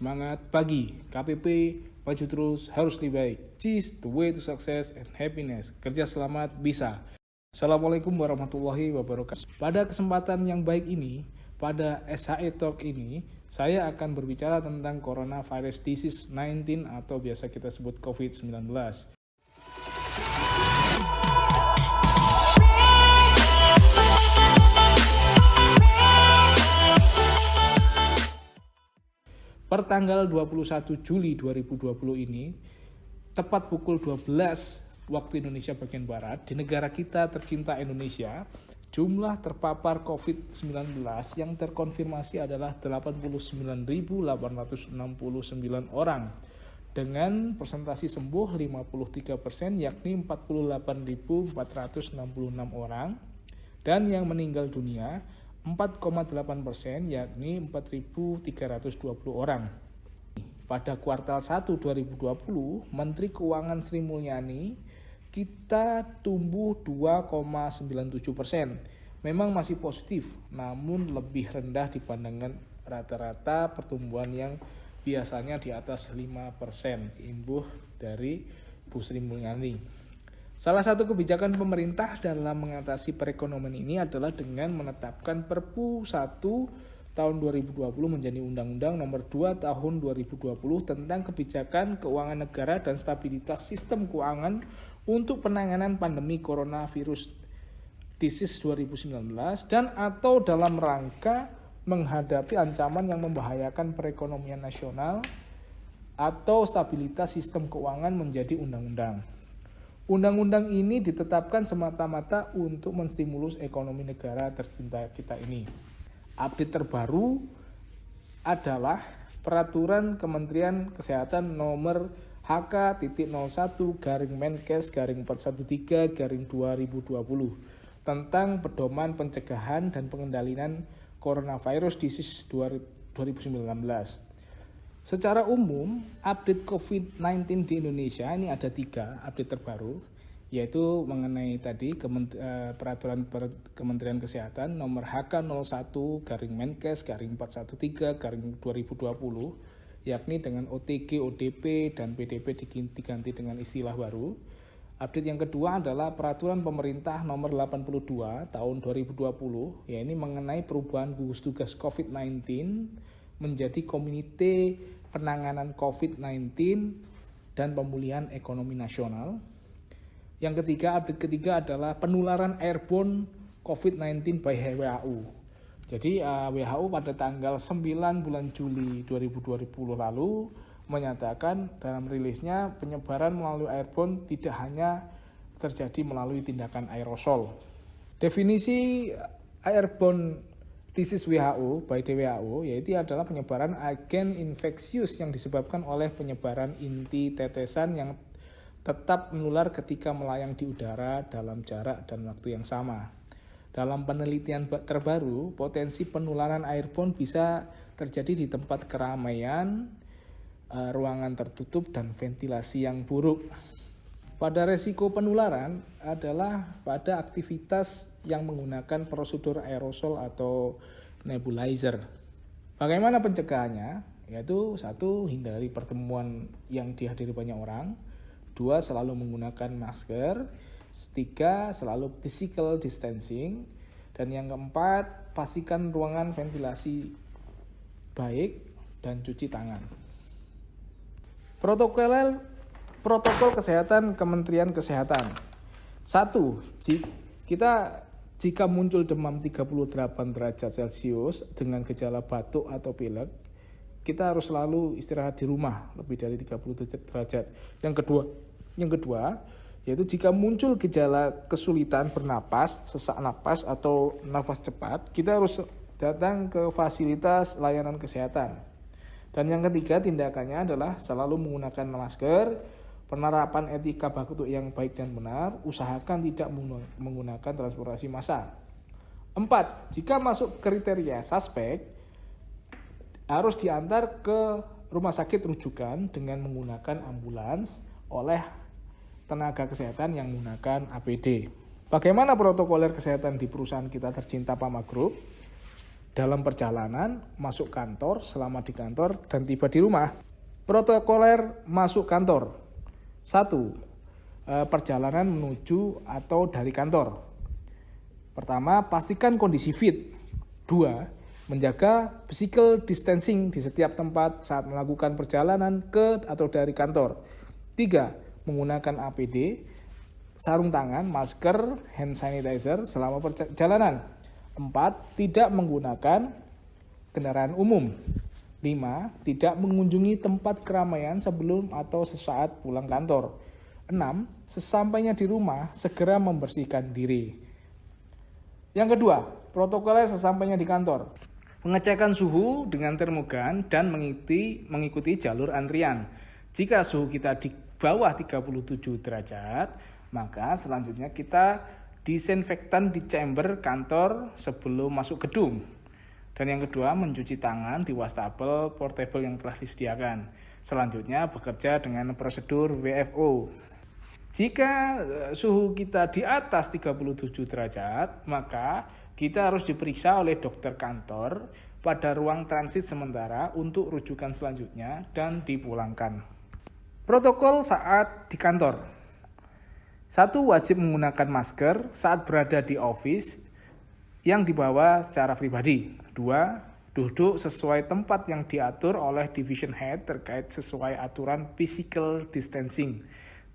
Semangat pagi, KPP, maju terus, harus lebih baik. Cheese, the way to success and happiness. Kerja selamat, bisa. Assalamualaikum warahmatullahi wabarakatuh. Pada kesempatan yang baik ini, pada SHE Talk ini, saya akan berbicara tentang Coronavirus Disease 19 atau biasa kita sebut COVID-19. Pertanggal 21 Juli 2020 ini, tepat pukul 12 waktu Indonesia bagian Barat, di negara kita tercinta Indonesia, jumlah terpapar COVID-19 yang terkonfirmasi adalah 89.869 orang dengan persentase sembuh 53%, yakni 48.466 orang, dan yang meninggal dunia 4,8%, yakni 4.320 orang. Pada kuartal 1 2020, Menteri Keuangan Sri Mulyani, kita tumbuh 2,97%. Memang masih positif, namun lebih rendah dibandingkan rata-rata pertumbuhan yang biasanya di atas 5%, imbuh dari Bu Sri Mulyani. Salah satu kebijakan pemerintah dalam mengatasi perekonomian ini adalah dengan menetapkan Perpu 1 tahun 2020 menjadi Undang-Undang Nomor 2 tahun 2020 tentang kebijakan keuangan negara dan stabilitas sistem keuangan untuk penanganan pandemi coronavirus disease 2019 dan atau dalam rangka menghadapi ancaman yang membahayakan perekonomian nasional atau stabilitas sistem keuangan menjadi undang-undang. Undang-undang ini ditetapkan semata-mata untuk menstimulus ekonomi negara tercinta kita ini. Update terbaru adalah Peraturan Kementerian Kesehatan nomor HK-Menkes-413-2020 tentang pedoman pencegahan dan pengendalian coronavirus disease 2019. Secara umum, update COVID-19 di Indonesia ini ada 3 update terbaru, yaitu mengenai tadi Peraturan Kementerian Kesehatan nomor HK-01-Menkes-413-2020, yakni dengan OTG, ODP, dan PDP diganti dengan istilah baru. Update yang kedua adalah Peraturan Pemerintah nomor 82 tahun 2020, yaitu mengenai perubahan gugus tugas COVID-19 menjadi Komite Penanganan COVID-19 dan Pemulihan Ekonomi Nasional. Yang ketiga, update ketiga adalah penularan airborne COVID-19 by WHO. Jadi WHO pada tanggal 9 bulan Juli 2020 lalu menyatakan dalam rilisnya penyebaran melalui airborne tidak hanya terjadi melalui tindakan aerosol. Definisi airborne disease WHO by WHO yaitu adalah penyebaran agen infeksius yang disebabkan oleh penyebaran inti tetesan yang tetap menular ketika melayang di udara dalam jarak dan waktu yang sama. Dalam penelitian terbaru, potensi penularan airborne bisa terjadi di tempat keramaian, ruangan tertutup, dan ventilasi yang buruk. Pada resiko penularan adalah pada aktivitas yang menggunakan prosedur aerosol atau nebulizer. Bagaimana pencegahannya? Yaitu 1. Hindari pertemuan yang dihadiri banyak orang. 2. Selalu menggunakan masker. 3. Selalu physical distancing. Dan yang keempat, pastikan ruangan ventilasi baik dan cuci tangan. Protokol kesehatan Kementerian Kesehatan. 1. Jika muncul demam 38 derajat Celcius dengan gejala batuk atau pilek, kita harus selalu istirahat di rumah lebih dari 30 derajat. Yang kedua, yaitu jika muncul gejala kesulitan bernapas, sesak napas atau nafas cepat, kita harus datang ke fasilitas layanan kesehatan. Dan yang ketiga, tindakannya adalah selalu menggunakan masker, penerapan etika baku yang baik dan benar, usahakan tidak menggunakan transportasi massal. 4. Jika masuk kriteria suspek, harus diantar ke rumah sakit rujukan dengan menggunakan ambulans oleh tenaga kesehatan yang menggunakan APD. Bagaimana protokoler kesehatan di perusahaan kita tercinta Pama Group? dalam perjalanan, masuk kantor, selama di kantor, dan tiba di rumah. Protokoler masuk kantor. 1. Perjalanan menuju atau dari kantor. Pertama, pastikan kondisi fit. 2. Menjaga physical distancing di setiap tempat saat melakukan perjalanan ke atau dari kantor. 3. Menggunakan APD, sarung tangan, masker, hand sanitizer selama perjalanan. 4. Tidak menggunakan kendaraan umum. 5. Tidak mengunjungi tempat keramaian sebelum atau sesaat pulang kantor. 6. Sesampainya di rumah, segera membersihkan diri. Yang kedua, protokoler sesampainya di kantor. Pengecekan suhu dengan termogan dan mengikuti jalur antrian. Jika suhu kita di bawah 37 derajat, maka selanjutnya kita disinfektan di chamber kantor sebelum masuk gedung. Dan yang kedua, mencuci tangan di wastafel portable yang telah disediakan. Selanjutnya, bekerja dengan prosedur WFO. Jika suhu kita di atas 37 derajat, maka kita harus diperiksa oleh dokter kantor pada ruang transit sementara untuk rujukan selanjutnya dan dipulangkan. Protokol saat di kantor. 1. Wajib menggunakan masker saat berada di office yang dibawa secara pribadi. 2. Duduk sesuai tempat yang diatur oleh division head terkait sesuai aturan physical distancing.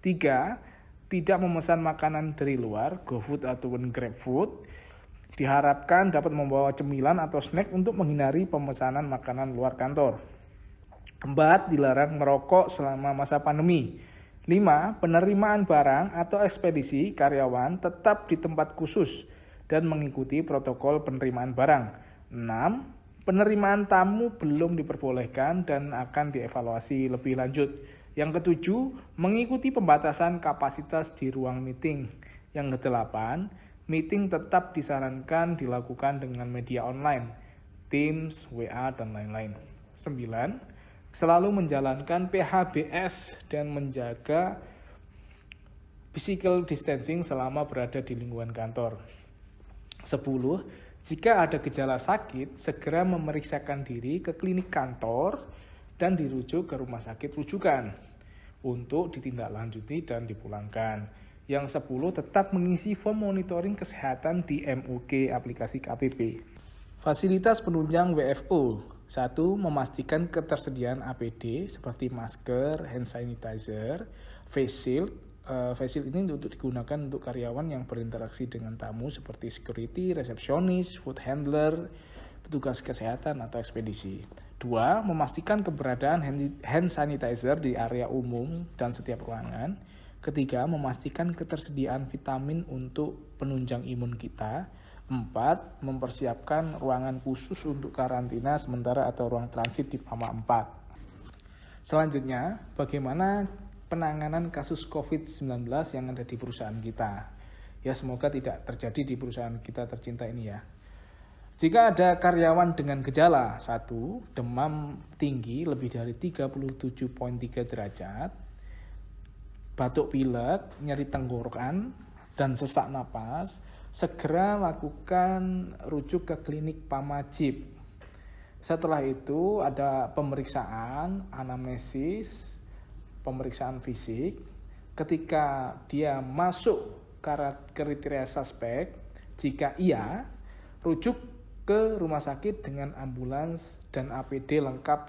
3. Tidak memesan makanan dari luar, GoFood ataupun GrabFood. Diharapkan dapat membawa cemilan atau snack untuk menghindari pemesanan makanan luar kantor. 4. Dilarang merokok selama masa pandemi. 5. Penerimaan barang atau ekspedisi karyawan tetap di tempat khusus dan mengikuti protokol penerimaan barang. 6. Penerimaan tamu belum diperbolehkan dan akan dievaluasi lebih lanjut. Yang ketujuh, mengikuti pembatasan kapasitas di ruang meeting. Yang kedelapan, meeting tetap disarankan dilakukan dengan media online, Teams, WA, dan lain-lain. 9. Selalu menjalankan PHBS dan menjaga physical distancing selama berada di lingkungan kantor. 10. Jika ada gejala sakit, segera memeriksakan diri ke klinik kantor dan dirujuk ke rumah sakit rujukan untuk ditindaklanjuti dan dipulangkan. Yang 10, tetap mengisi form monitoring kesehatan di MUK aplikasi KPP. Fasilitas penunjang WFO. 1. Memastikan ketersediaan APD seperti masker, hand sanitizer, face shield. Face shield ini untuk digunakan untuk karyawan yang berinteraksi dengan tamu seperti security, resepsionis, food handler, petugas kesehatan atau ekspedisi. 2. Memastikan keberadaan hand sanitizer di area umum dan setiap ruangan. 3. Memastikan ketersediaan vitamin untuk penunjang imun kita. 4. Mempersiapkan ruangan khusus untuk karantina sementara atau ruang transit di PAMA 4. Selanjutnya, bagaimana penanganan kasus COVID-19 yang ada di perusahaan kita? Ya, semoga tidak terjadi di perusahaan kita tercinta ini ya. Jika ada karyawan dengan gejala, 1. Demam tinggi lebih dari 37,3 derajat, batuk pilek, nyeri tenggorokan, dan sesak napas, segera lakukan rujuk ke klinik PAMA-JIP. Setelah itu ada pemeriksaan, anamnesis, pemeriksaan fisik. Ketika dia masuk kriteria suspek, jika iya, rujuk ke rumah sakit dengan ambulans dan APD lengkap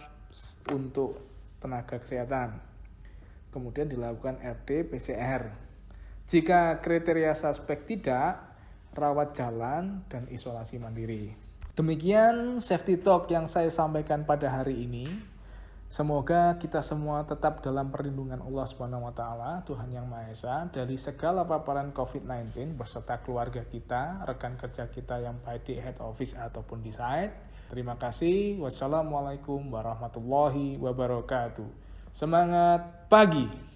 untuk tenaga kesehatan. Kemudian dilakukan RT-PCR. Jika kriteria suspek tidak, rawat jalan dan isolasi mandiri. Demikian safety talk yang saya sampaikan pada hari ini. Semoga kita semua tetap dalam perlindungan Allah SWT, Tuhan Yang Maha Esa, dari segala paparan COVID-19 beserta keluarga kita, rekan kerja kita yang baik di head office ataupun di site. Terima kasih. Wassalamualaikum warahmatullahi wabarakatuh. Semangat pagi!